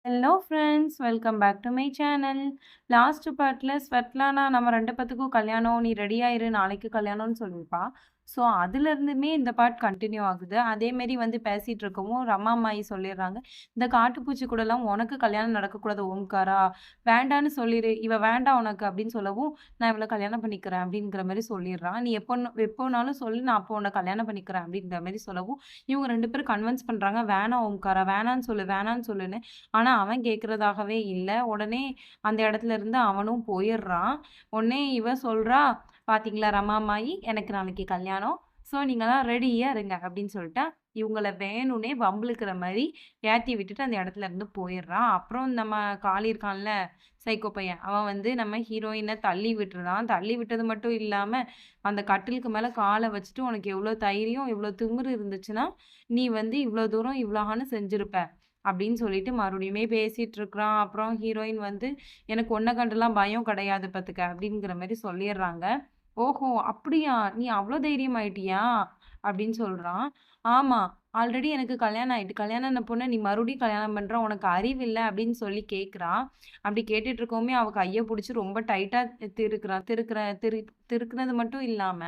Hello friends, welcome back to my channel. Last பார்ட்ல Svetlana நம்ம 2 பேத்துக்கும் கல்யாணம், நீ ரெடி ஆயிரு நாளைக்கு கல்யாணம்னு சொல்லியிருப்பா. ஸோ அதுலேருந்துமே இந்த பார்ட் கண்டினியூ ஆகுது. அதேமாரி வந்து பேசிட்டு இருக்கவும் ரமா அம்மாயி சொல்லிடுறாங்க, இந்த காட்டுப்பூச்சி கூடலாம் உனக்கு கல்யாணம் நடக்கக்கூடாது ஓம்காரா, வேண்டான்னு சொல்லிரு. இவ வேண்டாம் உனக்கு அப்படின்னு சொல்லவும், நான் இவள கல்யாணம் பண்ணிக்கிறேன் அப்படிங்கிற மாரி சொல்லிடுறான். நீ எப்போனாலும் சொல்லு, நான் அப்போ உன்னை கல்யாணம் பண்ணிக்கிறேன் அப்படிங்கிற மாரி சொல்லவும், இவங்க 2 பேரும் கன்வின்ஸ் பண்றாங்க, வேணாம் ஓம்காரா, வேணான்னு சொல்லு, வேணான்னு சொல்லுன்னு. ஆனா, அவன் கேட்கிறதாகவே இல்ல. உடனே அந்த இடத்துல இருந்து அவனும் போயிர்றான். உடனே இவ சொல்றா, "பாத்தீங்களா ரமாமாயி, எனக்கு நாளைக்கு கல்யாணம். ஸோ நீங்கலாம் ரெடியா இருங்க" அப்படின்னு சொல்லிட்டா, இவங்கள வேணும்னே வம்பிழுக்கிற மாரி ஏத்தி விட்டுட்டு அந்த இடத்துல இருந்து போயிர்றான். அப்புறம் நம்ம காளி இருக்கான்ல, சைக்கோ பையன். அவன் வந்து நம்ம ஹீரோயின தள்ளி விட்டுறான். தள்ளி விட்டது மட்டும் இல்லாம, அந்த கட்டிலுக்கு மேல கால வச்சுட்டு, "உனக்கு எவ்ளோ தைரியம், இவ்ளோ திமிரு இருந்துச்சுன்னா, நீ வந்து இவ்ளோ தூரம் இவ்ளோகான்னு செஞ்சிருப்ப." அப்படின்னு சொல்லிட்டு மறுபடியுமே பேசிட்டு இருக்கிறான். அப்புறம் ஹீரோயின் வந்து, "எனக்கு உன்ன கண்டுலாம் பயம் கிடையாது பாத்துக்க" அப்படிங்கிற மாரி சொல்லிர்றாங்க. "ஓஹோ! அப்படியா? நீ அவ்ளோ தைரியமாயிட்டியா?" அப்படின்னு சொல்றான். "ஆமா. ஆல்ரெடி எனக்கு கல்யாணம் ஆயிட்டு. கல்யாணம் ஆன பொண்ண நீ மறுபடியும் கல்யாணம் பண்ற. உனக்கு அறிவில்ல" அப்படின்னு சொல்லி கேட்கிறா. அப்படி கேட்டுட்டு இருக்கவுமே அவ கைய புடிச்சு ரொம்ப டைட்டா திருக்குறான். திருக்குனது மட்டும் இல்லாம,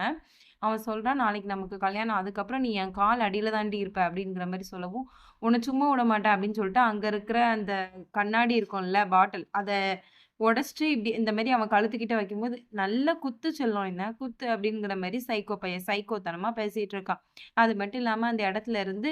அவன் சொல்றான், "நாளைக்கு நமக்கு கல்யாணம். அதுக்கப்புறம் நீ என் கால் அடியில தாண்டி இருப்ப" அப்படிங்கிற மாரி சொல்லவும், "உன்ன சும்மா விடமாட்டேன்" அப்படின்னு சொல்லிட்டு அங்க இருக்கிற அந்த கண்ணாடி இருக்கும்ல பாட்டில், அத உடைச்சுட்டு இப்படி இந்த மாரி அவன் கழுத்துக்கிட்ட வைக்கும்போது, "நல்லா குத்து செல்லம் என்ன, குத்து" அப்படிங்கிற மாரி சைக்கோ பையன் சைக்கோத்தனமா பேசிட்டு இருக்கான். அது மட்டும் இல்லாம அந்த இடத்துல இருந்து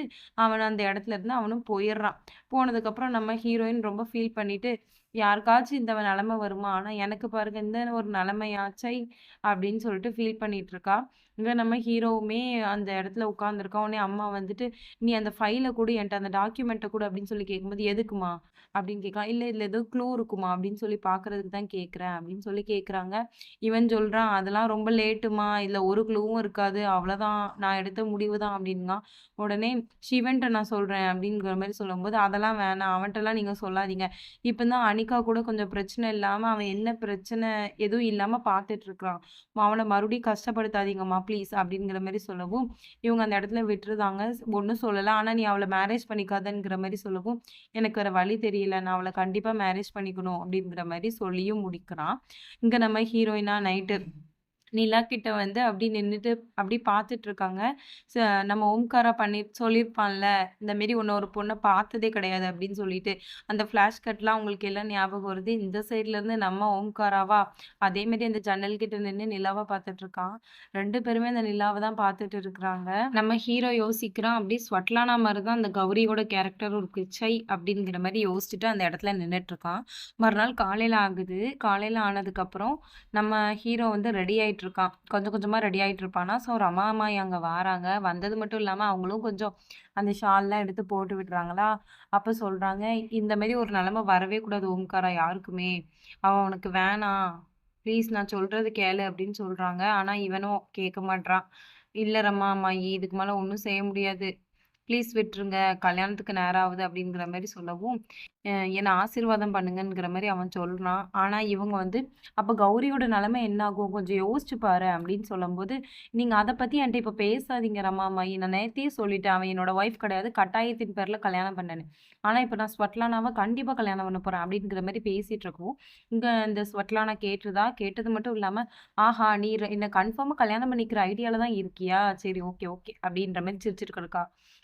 அவனும் போயிர்றான். போனதுக்கப்புறம் நம்ம ஹீரோயின் ரொம்ப ஃபீல் பண்ணிட்டு, "யாருக்காச்சும் இந்த நிலைமை வருமா? ஆனா எனக்கு பாருங்க இந்த ஒரு நிலைமையா ச்சை!" அப்படின்னு சொல்லிட்டு ஃபீல் பண்ணிட்டு இருக்கா. இங்க நம்ம ஹீரோவுமே அந்த இடத்துல உட்கார்ந்துருக்கான். உடனே அம்மா வந்துட்டு, "நீ அந்த ஃபைல குடு என்ட்ட, அந்த டாக்குமெண்ட்ட குடு" அப்படின்னு சொல்லி கேட்கும்போது, "எதுக்குமா?" அப்படின்னு கேட்கறான். "இல்ல இதுல ஏதோ க்ளூ இருக்குமா? அப்படின்னு சொல்லி பார்க்கறதுக்கு தான் கேட்கிறேன்" அப்படின்னு சொல்லி கேட்கறாங்க. இவன் சொல்றான், "அதெல்லாம் ரொம்ப லேட்டுமா. இதுல ஒரு க்ளூவும் இருக்காது. அவ்வளோதான். நான் எடுத்த முடிவு தான்" அப்படின்கான். உடனே "சிவன்ட்ட நான் சொல்றேன்" அப்படிங்கிற மாரி சொல்லும்போது, "அதெல்லாம் வேணாம். அவன்ட்டலாம் நீங்க சொல்லாதீங்க. இப்ப தான் அனிகா கூட கொஞ்சம் பிரச்சனை இல்லாம, அவன் என்ன பிரச்சனை எதுவும் இல்லாம பார்த்துட்டு இருக்கிறான். அவன மறுபடியும் கஷ்டப்படுத்தாதீங்கம்மா ப்ளீஸ்" அப்படிங்கிற மாரி சொல்லவும், இவங்க அந்த இடத்துல விட்டுருதாங்க. ஒண்ணும் சொல்லல. ஆனா, "நீ அவள மேரேஜ் பண்ணிக்காதங்கிற" மாரி சொல்லவும், "எனக்கு வேற வழி தெரியல. நான் அவள கண்டிப்பா மேரேஜ் பண்ணிக்கணும்" அப்படிங்கிற மாரி சொல்லியும் முடிக்கிறான். இங்க நம்ம ஹீரோயினா நைட்டு நிலா கிட்ட வந்து அப்படி நின்னுட்டு அப்படி பார்த்துட்டு இருக்காங்க. ச நம்ம ஓம்காரா சொல்லியிருப்பான்ல, இந்த மாரி உன்ன ஒரு பொண்ண பார்த்ததே கிடையாது அப்படின்னு சொல்லிட்டு. அந்த ஃப்ளாஷ் கட்லாம் உங்களுக்கு எல்லாம் ஞாபகம் வருது. இந்த சைட்ல இருந்து நம்ம ஓம்காராவா, அதே மாரி அந்த ஜன்னல் கிட்ட நின்னு நிலாவ பார்த்துட்டு இருக்கான். 2 பேருமே அந்த நிலாவ தான் பார்த்துட்டு இருக்கிறாங்க. நம்ம ஹீரோ யோசிக்கிறான். அப்படியே ஸ்வட்லானா மாரி தான் அந்த கௌரியோட கேரக்டரும் இருக்கு. ச்சை! அப்படிங்கிற மாரி யோசிச்சுட்டு அந்த இடத்துல நின்னுட்டு இருக்கான். மறுநாள் காலையில ஆகுது. காலையில ஆனதுக்கப்புறம் நம்ம ஹீரோ வந்து ரெடி ஆயிட்டு இருக்கான். கொஞ்சம் கொஞ்சமா ரெடி ஆயிட்டு இருப்பானா, ஸோ ரமா அம்மாயி அங்க வாராங்க. வந்தது மட்டும் இல்லாம அவங்களும் கொஞ்சம் அந்த ஷால்லாம் எடுத்து போட்டு விடுறாங்களா, அப்ப சொல்றாங்க, "இந்த மாரி ஒரு நிலைமை வரவே கூடாது ஓம்காரா யாருக்குமே. அவன் உனக்கு வேணாம். ப்ளீஸ் நான் சொல்றது கேளு" அப்படின்னு சொல்றாங்க. ஆனா இவனும் கேட்க மாட்றான். "இல்ல ரமா அம்மாயி, இதுக்கு மேல ஒண்ணும் செய்ய முடியாது. ப்ளீஸ் விட்டுருங்க. கல்யாணத்துக்கு நேரம் ஆகுது" அப்படிங்கிற மாரி சொல்லவும், அ என்ன ஆசீர்வாதம் பண்ணுங்கங்கிற மாரி அவன் சொல்றான். ஆனா இவங்க வந்து, "அப்ப கௌரியோட நிலைமை என்ன ஆகும்? கொஞ்சம் யோசிச்சு பாரேன்" அப்படின்னு சொல்லும்போது, "நீங்க அத பத்தி என்ட்ட இப்ப பேசாதீங்க ரமாமாயி. நான் நேத்தையே சொல்லிட்டேன். அவ என்னோட ஒய்ஃப் கிடையாது. கட்டாயத்தின் பேர்ல கல்யாணம் பண்ணேன்னு. ஆனா இப்ப நான் ஸ்வட்லானாவ கண்டிப்பா கல்யாணம் பண்ண போறேன்" அப்படிங்கிற மாரி பேசிட்டு இருக்கவும், இங்க இந்த ஸ்வட்லானா கேட்டுதா, கேட்டது மட்டும் இல்லாம, "ஆஹா! நீ என்ன கன்ஃபார்மா கல்யாணம் பண்ணிக்கிற ஐடியால தான் இருக்கியா? சரி ஓகே, ஓகே" அப்படின்ற மாரி சிரிச்சுட்டு கிடக்கா.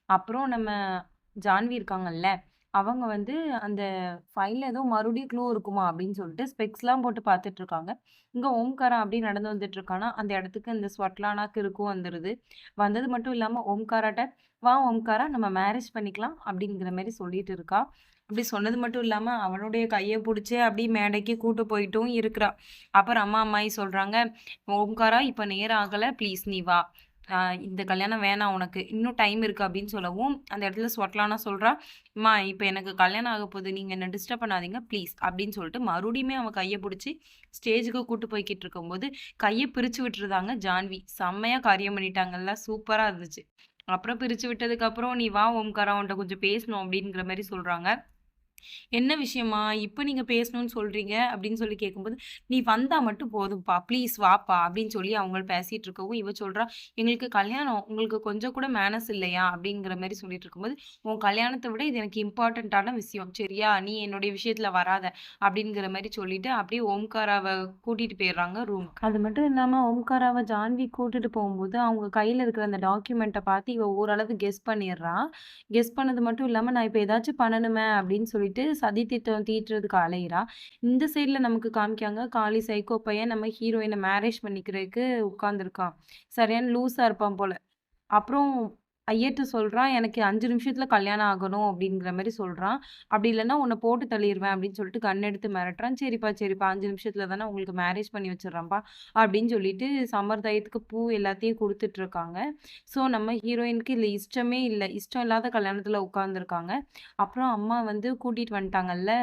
அப்புறம் நம்ம ஜான்வி இருக்காங்கல்ல, அவங்க வந்து அந்த ஃபைல்ல ஏதோ மறுபடியும் க்ளூ இருக்குமா அப்படின்னு சொல்லிட்டு ஸ்பெக்ஸ்லாம் போட்டு பார்த்துட்டு இருக்காங்க. இங்க ஓம்காரா அப்படியே நடந்து வந்துட்டு இருக்கானா, அந்த இடத்துக்கு இந்த ஸ்வட்லானா கிறுக்கும் வந்துருது. வந்தது மட்டும் இல்லாம ஓம்காராட்ட, "வா ஓம்காரா நம்ம மேரேஜ் பண்ணிக்கலாம்" அப்படிங்கிற மாரி சொல்லிட்டு இருக்கா. அப்படி சொன்னது மட்டும் இல்லாம அவனுடைய கைய புடிச்சு அப்படியே மேடைக்கு கூட்டு போயிட்டும் இருக்கிறா. அப்புறம் அம்மா அம்மாயி சொல்றாங்க, "ஓம்காரா இப்ப நேரம் ஆகல. ப்ளீஸ் நீ வா. அ இந்த கல்யாணம் வேணாம் உனக்கு. இன்னும் டைம் இருக்கு" அப்படின்னு சொல்லவும், அந்த இடத்துல ஸ்வட்லானா சொல்றா, "அம்மா இப்ப எனக்கு கல்யாணம் ஆகப்போது. நீங்க என்ன டிஸ்டர்ப் பண்ணாதீங்க ப்ளீஸ்" அப்படின்னு சொல்லிட்டு மறுபடியுமே அவன் கைய புடிச்சு ஸ்டேஜுக்கு கூட்டு போய்க்கிட்டு இருக்கும்போது, கைய பிரிச்சு விட்டுருதாங்க ஜான்வி. செம்மையா காரியம் பண்ணிட்டாங்கல்ல. சூப்பரா இருந்துச்சு. அப்புறம் பிரிச்சு விட்டதுக்கப்புறம், "நீ வா ஓம்காரா உன்ட்ட கொஞ்சம் பேசணும்" அப்படிங்கிற மாரி சொல்றாங்க. "என்ன விஷயமா? இப்ப நீங்க பேசணும்னு சொல்றீங்க?" அப்படின்னு சொல்லி கேட்கும்போது, "நீ வந்தா மட்டும் போதும்ப்பா. ப்ளீஸ் வாப்பா" அப்படின்னு சொல்லி அவங்க பேசிட்டு இருக்கவும், இவ சொல்றா, "எங்களுக்கு கல்யாணம். உங்களுக்கு கொஞ்சம் கூட மேனர்ஸ் இல்லையா?" அப்படிங்கிற மாரி சொல்லிட்டு இருக்கும்போது, "உன் கல்யாணத்த விட இது எனக்கு இம்பார்ட்டன்ட்டான விஷயம். சரியா? நீ என்னுடைய விஷயத்துல வராத." அப்படிங்கிற மாரி சொல்லிட்டு, அப்படியே ஓம்காராவ கூட்டிட்டு போயிர்றாங்க ரூம்க்கு. அது மட்டும் இல்லாம ஓம்காராவ ஜான்வி கூட்டிட்டு போகும்போது, அவங்க கையில இருக்கிற அந்த டாக்குமெண்ட்ட பார்த்து இவ ஓரளவு கெஸ் பண்ணிர்றா. கெஸ் பண்ணது மட்டும் இல்லாம, "நான் இப்ப ஏதாச்சும் பண்ணணுமே" அப்படின்னு சொல்லிட்டு சதி திட்டம் தீட்டுறதுக்கு அலையிறா. இந்த சைட்ல நமக்கு காமிக்காங்க, காளி சைக்கோ பையன் நம்ம ஹீரோயின மேரேஜ் பண்ணிக்கிறதுக்கு உட்கார்ந்துருக்கான். சரியான லூசா இருப்பான் போல. அப்புறம் ஐயர்ட்ட சொல்றான், "எனக்கு 5 நிமிஷத்துல கல்யாணம் ஆகணும்." அப்படிங்கிற மாரி சொல்றான். "அப்படி இல்லன்னா உன்ன போட்டு தள்ளிருவேன்." அப்படின்னு சொல்லிட்டு கன் எடுத்து மிரட்டுறான். "சரிப்பா, சரிப்பா 5 நிமிஷத்துல தானே உங்களுக்கு மேரேஜ் பண்ணி வச்சுர்றேன்ப்பா." அப்படின்னு சொல்லிட்டு சம்பிரதாயத்துக்கு பூ எல்லாத்தையும் குடுத்துட்டுருக்காங்க. ஸோ நம்ம ஹீரோயினுக்கு இதுல இஷ்டமே இல்ல. இஷ்டம் இல்லாத கல்யாணத்துல உட்கார்ந்துருக்காங்க. அப்புறம் அம்மா கூட்டிட்டு வந்துட்டாங்கல்ல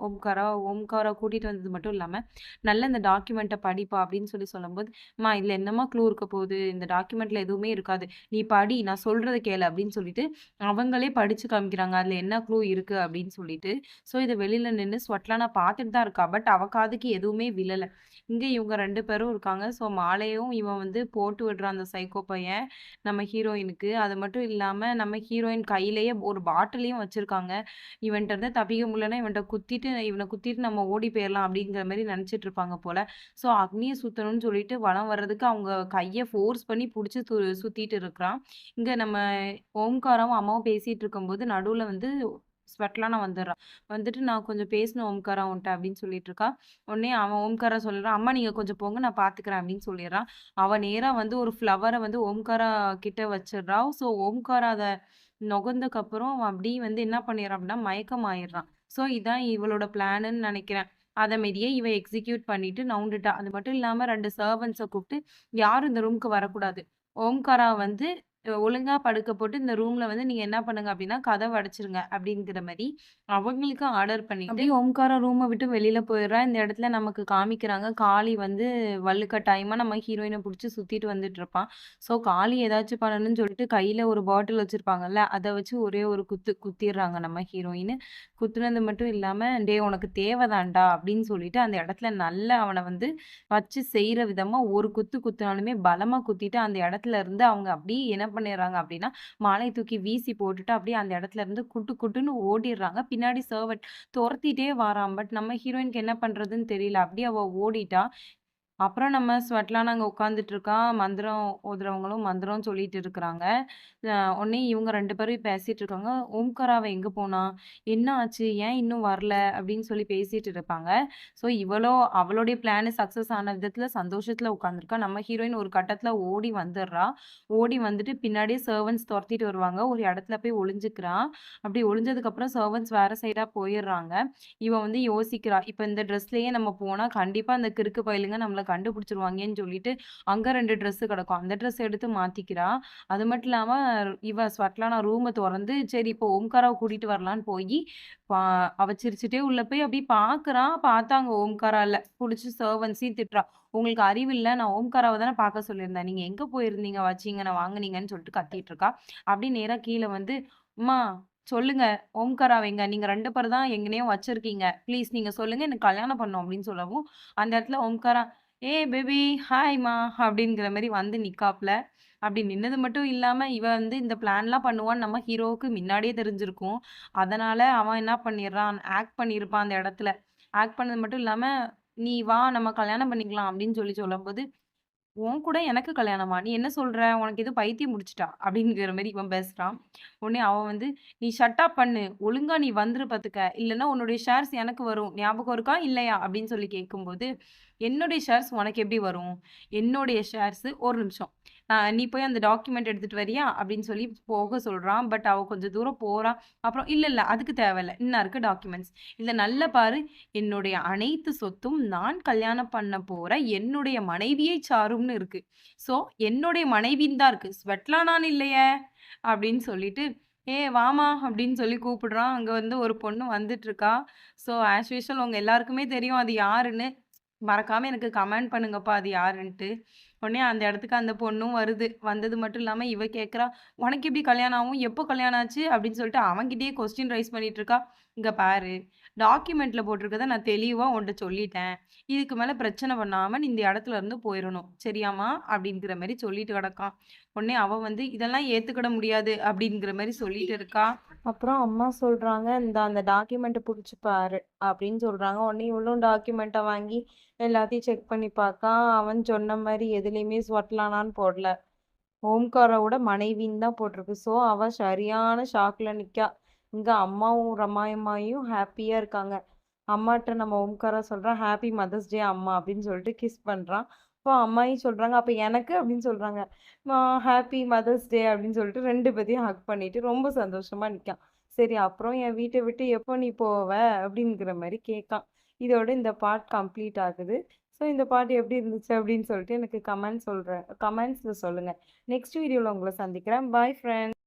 ஓம்காரா. ஓம்காரா கூட்டிட்டு வந்தது மட்டும் இல்லாம, "நல்ல இந்த டாக்குமெண்ட்ட படிப்பா" அப்படின்னு சொல்லும்போது, "அம்மா இதுல என்னம்மா க்ளூ இருக்க போகுது? இந்த டாக்குமெண்ட்ல எதுவுமே இருக்காது. நீ படி, நான் சொல்றத கேளு" அப்படின்னு சொல்லிட்டு, அவங்களே படிச்சு காமிக்கிறாங்க. அதுல என்ன க்ளூ இருக்கு அப்படின்னு சொல்லிட்டு. ஸோ இத வெளில நின்னு ஸ்வெட்லானா பார்த்துட்டு தான் இருக்கா. பட் அவ காதுக்கு எதுவுமே விழல. இங்க இவங்க 2 பேரும் இருக்காங்க. ஸோ மாலையும் இவன் போட்டு விடுறான் அந்த சைக்கோ பையன், நம்ம ஹீரோயினுக்கு. அது மட்டும் இல்லாம நம்ம ஹீரோயின் கையிலேயே ஒரு பாட்டிலையும் வச்சிருக்காங்க. இவன்ட்ட இருந்து தப்பிக்க முடியலன்னா, இவன குத்திட்டு நம்ம ஓடி போயிரலாம் அப்படிங்கிற மாரி நெனச்சுட்டு இருப்பாங்க போல. ஸோ அக்னிய சுத்தணும்னு சொல்லிட்டு வலம் வர்றதுக்கு அவங்க கைய ஃபோர்ஸ் பண்ணி புடிச்சு சுத்திட்டு இருக்கிறான். இங்க நம்ம ஓம்காராவும், அம்மாவும் பேசிட்டு இருக்கும்போது நடுவுல ஸ்வெட்லானா வந்துர்றா. வந்துட்டு "நான் கொஞ்சம் பேசணும் ஓம்காரா உன்ட்ட" அப்படின்னு சொல்லிட்டு இருக்கா. உடனே அவன் ஓம்காரா சொல்லிடுறான், "அம்மா நீங்க கொஞ்சம் போங்க நான் பார்த்துக்கிறேன்" அப்படின்னு சொல்லிர்றான். அவ நேரா ஒரு ஃப்ளவர ஓம்காரா கிட்ட வச்சிடுறா. ஸோ ஓம்காரா அத நொகர்ந்ததுக்கப்புறம் அவன் அப்படியே என்ன பண்ணிடுறான் அப்படின்னா, மயக்கம் ஆயிடுறான். ஸோ இதான் இவளோட பிளானுன்னு நெனைக்கிறேன். அத மாரியே இவ எக்ஸிக்யூட் பண்ணிட்டு நவுண்டுட்டா. அது மட்டும் இல்லாம 2 சர்வன்ட்ஸ கூப்ட்டு, யாரும் இந்த ரூம்க்கு வரக்கூடாது. ஓம்காரா ஒழுங்கா படுக்க போட்டு இந்த ரூம்ல நீங்க என்ன பண்ணுங்க அப்டின்னா, கதவ அடைச்சுருங்க அப்டிங்கிற மாரி அவங்களுக்கு ஆர்டர் பண்ணிட்டு, அப்படியே ஓம்காரா ரூம விட்டு வெளில போயிர்றா. இந்த இடத்துல நமக்கு காமிக்கிறாங்க, காளி வலுக்கட்டாயமா நம்ம ஹீரோயின புடிச்சு சுத்திட்டு வந்துட்டுருப்பான். ஸோ காளி ஏதாச்சும் பண்ணணும்னு சொல்லிட்டு கையில ஒரு பாட்டில் வச்சிருப்பாங்கல்ல, அத வச்சு ஒரே ஒரு குத்து குத்திர்றாங்க நம்ம ஹீரோயின். குத்துனது மட்டும் இல்லாம, "டேய் உனக்கு தேவதான்டா" அப்படின்னு சொல்லிட்டு அந்த இடத்துல நல்லா அவன வச்சு செய்ற விதமா ஒரு குத்து குத்துனாலுமே பலமா குத்திட்டு அந்த இடத்துல இருந்து அவங்க அப்படியே என்ன பண்ணிடுறாங்க அப்படின்னா, மாலைய தூக்கி வீசி போட்டுட்டு அப்படியே அந்த இடத்துல இருந்து குட்டு குட்டுன்னு ஓடிர்றாங்க. பின்னாடி சர்வன்ட் தொரத்திட்டே வாரான். பட் நம்ம ஹீரோயினுக்கு என்ன பண்றதுன்னு தெரியல. அப்படியே அவ ஓடிட்டா. அப்புறம் நம்ம ஸ்வெட்லானா அங்க உட்காந்துட்டு இருக்கா. மந்திரம் ஓதுறவங்களும் மந்திரம் சொல்லிட்டு இருக்கிறாங்க. உடனே இவங்க 2 பேரும் பேசிட்டு இருக்காங்க. "ஓம்கார் அவ எங்க போனா? என்ன ஆச்சு? ஏன் இன்னும் வரல?" அப்படின்னு சொல்லி பேசிட்டு இருப்பாங்க. ஸோ இவளோ அவளுடைய பிளான் சக்சஸ் ஆன விதத்துல சந்தோஷத்துல உட்காந்துருக்கா. நம்ம ஹீரோயின் ஒரு கட்டத்துல ஓடி வந்துடுறா. ஓடி வந்துட்டு பின்னாடியே சர்வன்ட்ஸ் தொரத்திட்டு வருவாங்க. ஒரு இடத்துல போய் ஒளிஞ்சுக்கிறா. அப்படி ஒளிஞ்சதுக்கப்புறம் சர்வன்ட்ஸ் வேற சைடா போயிர்றாங்க. இவ யோசிக்கிறா. இப்ப இந்த ட்ரெஸ்லயே நம்ம போனா கண்டிப்பா அந்த கிறுக்கு பயலுங்க நம்மள கண்டுபிடிச்சுருவாங்கன்னு சொல்லிட்டு, அங்க 2 ட்ரெஸ் கிடக்கும். அந்த ட்ரெஸ் எடுத்து மாத்திக்கிறா. அது மட்டும் இல்லாம இவ ஸ்வெட்லானா ரூம தொறந்து, சரி இப்போ ஓம்காராவ கூட்டிட்டு வரலான்னு போயி, பா அவ சிரிச்சுட்டே உள்ள போய் அப்படியே பார்க்குறா. பார்த்தா அங்க ஓம்காரா இல்ல. புடிச்சு சர்வன்ட்ஸையும் திட்டுறா. "உங்களுக்கு அறிவு இல்ல. நான் ஓம்காராவ தானே பார்க்க சொல்லியிருந்தேன். நீங்க எங்க போயிருந்தீங்க? வச்சீங்க, வாங்குனீங்கன்னு" சொல்லிட்டு கத்திட்டு இருக்கா. அப்படியே நேரா கீழ "அம்மா சொல்லுங்க. ஓம்காராவ எங்க? நீங்க 2 பேர் தான் எங்கனையோ வச்சிருக்கீங்க. ப்ளீஸ் நீங்க சொல்லுங்க. எனக்கு கல்யாணம் பண்ணணும் அப்படின்னு சொல்லவும், அந்த இடத்துல ஓம்காரா, "ஏய் பேபி, ஹாய்மா" அப்படிங்கிற மாரி நிக்காப்ல. அப்படி நின்னது மட்டும் இல்லாம, இவ இந்த பிளான்லாம் பண்ணுவான்னு நம்ம ஹீரோவுக்கு முன்னாடியே தெரிஞ்சிருக்கும். அதனால அவன் என்ன பண்ணிடுறான், ஆக்ட் பண்ணியிருப்பான் அந்த இடத்துல. ஆக்ட் பண்ணது மட்டும் இல்லாம, "நீ வா நம்ம கல்யாணம் பண்ணிக்கலாம்" அப்படின்னு சொல்லும்போது, "உன் கூட எனக்கு கல்யாணமா? நீ என்ன சொல்ற? உனக்கு எதுவும் பைத்தியம் புடிச்சுட்டா?" அப்படிங்கிற மாரி இவன் பேசுறான். உடனே அவன் "நீ ஷட் அப் பண்ணு. ஒழுங்கா நீ வந்துரு பாத்துக்க. இல்லன்னா உன்னுடைய ஷேர்ஸ் எனக்கு வரும். ஞாபகம் இருக்கா? இல்லையா?" அப்படின்னு சொல்லி கேட்கும்போது, "என்னுடைய ஷேர்ஸ் உனக்கு எப்படி வரும்?" "என்னுடைய ஷேர்ஸ் ஒரு நிமிஷம். நீ போய் அந்த டாக்குமெண்ட் எடுத்துட்டு வரியா?" அப்படின்னு சொல்லி போக சொல்றான். பட் அவ கொஞ்சம் தூரம் போறா. அப்புறம் "இல்ல, இல்ல அதுக்கு தேவையில்ல. இன்ன இருக்கு டாக்குமெண்ட்ஸ். இத நல்லா பாரு. என்னுடைய அனைத்து சொத்தும் நான் கல்யாணம் பண்ண போற என்னுடைய மனைவியை சாரும்னு இருக்கு. ஸோ என்னுடைய மனைவின்னு தான் இருக்கு. ஸ்வெட்லானான்னு இல்லையே! அப்படின்னு சொல்லிட்டு, வாமா" அப்படின்னு சொல்லி கூப்பிடுறான். அங்க ஒரு பொண்ணு வந்துட்டுருக்கா. ஸோ ஆஸ் யூசுவல் உங்க எல்லாருக்குமே தெரியும் அது யாருன்னு. மறக்காம எனக்கு கமெண்ட் பண்ணுங்கப்பா அது யாருன்ட்டு. உடனே அந்த இடத்துக்கு அந்த பொண்ணும் வருது. வந்தது மட்டும் இல்லாம இவ கேட்குறா, "உனக்கு எப்படி கல்யாணம் ஆகும்? எப்போ கல்யாணம் ஆச்சு?" அப்படின்னு சொல்லிட்டு அவன்கிட்டயே கொஸ்டின் ரைஸ் பண்ணிட்டு இருக்கா. "இங்க பாரு, டாக்குமெண்ட்ல போட்டிருக்கத நான் தெளிவா உன்ட்ட சொல்லிட்டேன். இதுக்கு மேல பிரச்சனை பண்ணாம நீ இந்த இடத்துல இருந்து போயிறணும். சரியாம்மா?" அப்படிங்கிற மாரி சொல்லிட்டு கிடக்கான். உடனே அவ வந்து, "இதெல்லாம் ஏத்துக்கிட முடியாது." அப்படிங்கிற மாரி சொல்லிட்டு இருக்கா. அப்புறம் அம்மா சொல்றாங்க, "இந்த அந்த டாக்குமெண்ட்ட புடிச்சு பாரு" அப்படின்னு சொல்றாங்க. உடனே இவளும் டாக்குமெண்ட்ட வாங்கி எல்லாத்தையும் செக் பண்ணி பாக்கா, அவன் சொன்ன மாரி எதுலயுமே ஸ்வட்லானான்னு போடல. ஓம்காராவோட மனைவின்னு தான் போட்டிருக்கு. ஸோ, அவ சரியான ஷாக்ல நிக்கா. இங்க அம்மாவும் ரமாயம்மாயும் ஹாப்பியா இருக்காங்க. அம்மாட்ட நம்ம ஓம்காரா சொல்றான், "ஹாப்பி மதர்ஸ் டே அம்மா" அப்படின்னு சொல்லிட்டு கிஸ் பண்றான். அப்போ அம்மாயும் சொல்றாங்க, "அப்ப எனக்கு?" அப்படின்னு சொல்றாங்க. "ஹாப்பி மதர்ஸ் டே" அப்படின்னு சொல்லிட்டு 2 பேத்தையும் ஹக் பண்ணிட்டு ரொம்ப சந்தோஷமா நிக்கான். சரி அப்புறம் என் வீட்ட விட்டு எப்போ நீ போவ? அப்படிங்கிற மாரி கேட்கான். இதோட இந்த பார்ட் கம்ப்ளீட் ஆகுது. ஸோ இந்த பார்ட் எப்படி இருந்துச்சு அப்படின்னு சொல்லிட்டு எனக்கு கமெண்ட்ஸ்ல சொல்லுங்க. நெக்ஸ்ட் வீடியோல உங்கள சந்திக்கிறேன். Bye friends.